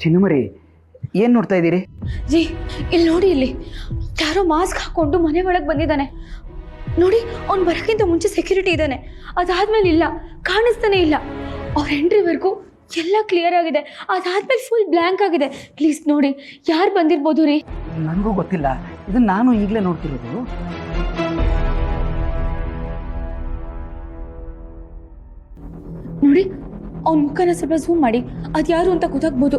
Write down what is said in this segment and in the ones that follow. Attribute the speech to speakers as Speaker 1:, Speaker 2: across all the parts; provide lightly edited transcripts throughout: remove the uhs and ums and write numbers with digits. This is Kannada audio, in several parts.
Speaker 1: ಚಿನ್ನುಮರಿ ಏನು ನೋಡ್ತಾ ಇದ್ದೀರಿ?
Speaker 2: ಜಿ ಇಲ್ಲಿ ನೋಡಿ, ಇಲ್ಲಿ ಯಾರೋ ಮಾಸ್ಕ್ ಹಾಕೊಂಡು ಮನೆ ಒಳಗೆ ಬಂದಿದ್ದಾನೆ ನೋಡಿ. ಅವ್ನು ಬರೋಕ್ಕಿಂತ ಮುಂಚೆ ಸೆಕ್ಯೂರಿಟಿ ಇದ್ದಾನೆ, ಅದಾದ್ಮೇಲೆ ಇಲ್ಲ, ಕಾಣಿಸ್ತಾನೆ ಇಲ್ಲ. ಅವ್ರ ಎಂಟ್ರಿವರೆಗೂ ಎಲ್ಲ ಕ್ಲಿಯರ್ ಆಗಿದೆ, ಅದಾದ್ಮೇಲೆ ಫುಲ್ ಬ್ಲ್ಯಾಂಕ್ ಆಗಿದೆ. ಪ್ಲೀಸ್ ನೋಡಿ, ಯಾರು ಬಂದಿರ್ಬೋದು ರೀ?
Speaker 1: ನನಗೂ ಗೊತ್ತಿಲ್ಲ, ಇದನ್ನ ನಾನು ಈಗಲೇ ನೋಡ್ತಿರೋದು.
Speaker 2: ನೋಡಿ, ಅವ್ನ ಮುಖನ ಸ್ವಲ್ಪ ಝೂಮ್ ಮಾಡಿ, ಅದ್ಯಾರು ಅಂತ ಗೊತ್ತಾಗ್ಬೋದು.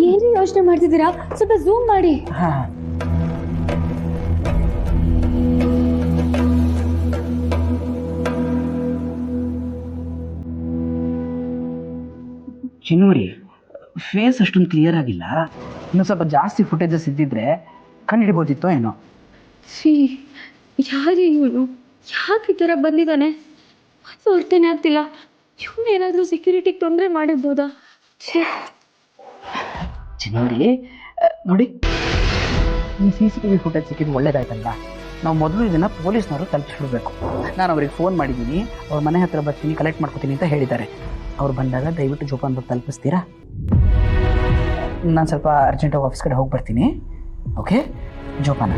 Speaker 2: ಏನ್ರಿ ಯೋಚನೆ ಮಾಡ್ತಿದ್ದೀರಾ? ಸ್ವಲ್ಪ ಝೂಮ್ ಮಾಡಿ.
Speaker 1: ಹಾ, ಚಿನ್ನುಮರಿ ಫೇಸ್ ಅಷ್ಟೊಂದು ಕ್ಲಿಯರ್ ಆಗಿಲ್ಲ. ಇನ್ನು ಸ್ವಲ್ಪ ಜಾಸ್ತಿ ಫುಟೇಜಸ್ ಇದ್ದಿದ್ರೆ ಕಂಡು ಹಿಡಿಬೋದಿತ್ತೋ ಏನೋ.
Speaker 2: ಶ್ರೀ, ಯಾರೇ ಇವನು? ಯಾಕೆ ಈ ಥರ ಬಂದಿದ್ದಾನೆ? ಅದು ಅರ್ಥನೇ ಆಗ್ತಿಲ್ಲ. ಇವನು ಏನಾದರೂ ಸೆಕ್ಯೂರಿಟಿಗೆ ತೊಂದರೆ ಮಾಡಿರ್ಬೋದಾ?
Speaker 1: ಚಿನ್ನುಮರಿ ನೋಡಿ, ಈ CCTV ಫುಟೇಜ್ ಸಿಕ್ಕಿದ್ದು ಒಳ್ಳೇದಾಯ್ತಲ್ಲ. ನಾವು ಮೊದಲು ಇದನ್ನು ಪೊಲೀಸ್ನವರು ತಲುಪಿಸ್ಬಿಡ್ಬೇಕು. ನಾನು ಅವ್ರಿಗೆ ಫೋನ್ ಮಾಡಿದ್ದೀನಿ, ಅವ್ರ ಮನೆ ಹತ್ರ ಬರ್ತೀನಿ, ಕಲೆಕ್ಟ್ ಮಾಡ್ಕೊತೀನಿ ಅಂತ ಹೇಳಿದ್ದಾರೆ. ಅವ್ರು ಬಂದಾಗ ದಯವಿಟ್ಟು ಜೋಪಾನ್ ಬಗ್ಗೆ ತಲುಪಿಸ್ತೀರಾ? ನಾನು ಸ್ವಲ್ಪ ಅರ್ಜೆಂಟಾಗಿ ಆಫೀಸ್ ಕಡೆ ಹೋಗಿ ಬರ್ತೀನಿ. ಓಕೆ ಜೋಪಾನ.